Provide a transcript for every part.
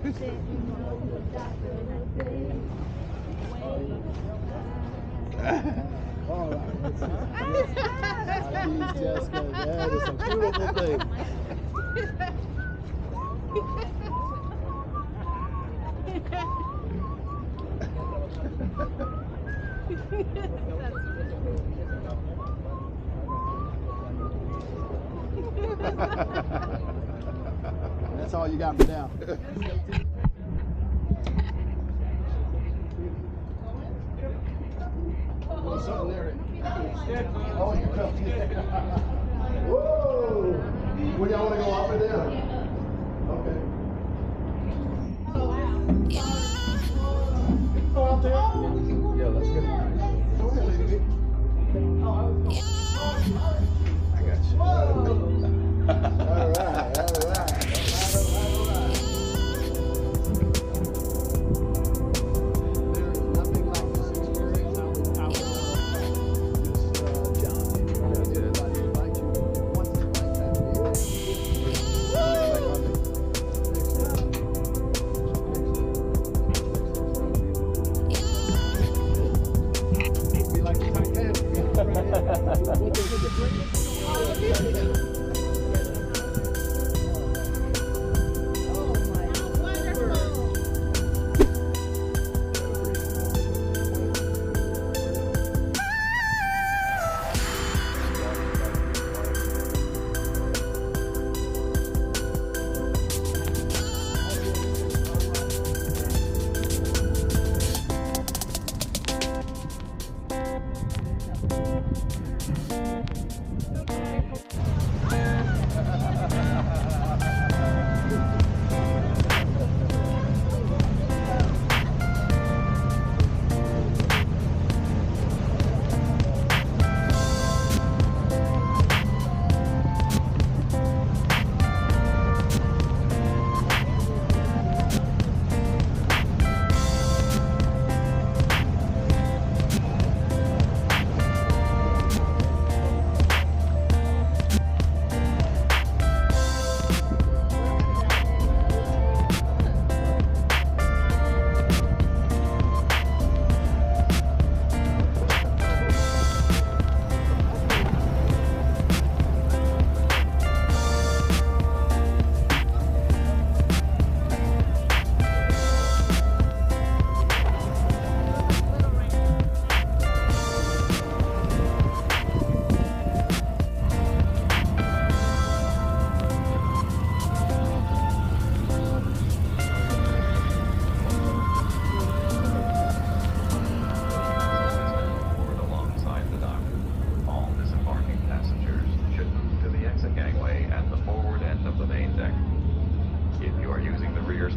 All right, let's see. Yes, Jessica, that is a beautiful thing. That's all you got for now. Oh, you come. Woo! Where y'all want to go up and down? Okay. Go out there. Yeah, let's get it. Go ahead, lady. I got you. All right, all right.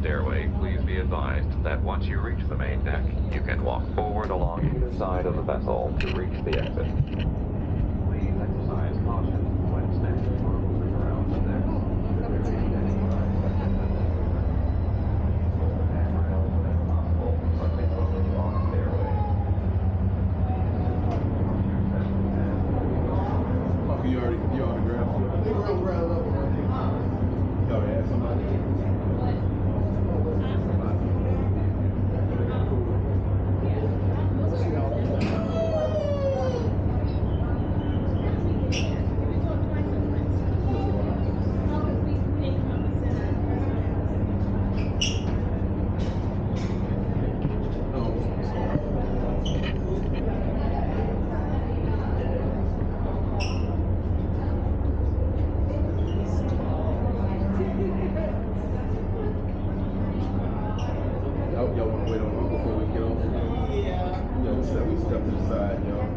Stairway, please be advised that once you reach the main deck, you can walk forward along either side of the vessel to reach the exit. Please exercise caution when standing or moving around the deck. Should there be any handrails when possible, but they focus on the stairway. Oh, you already grabbed it? I think we're gonna grab up right here. You already had somebody? Y'all want to wait on before we get off? Yeah. Yeah, we step to the side, y'all.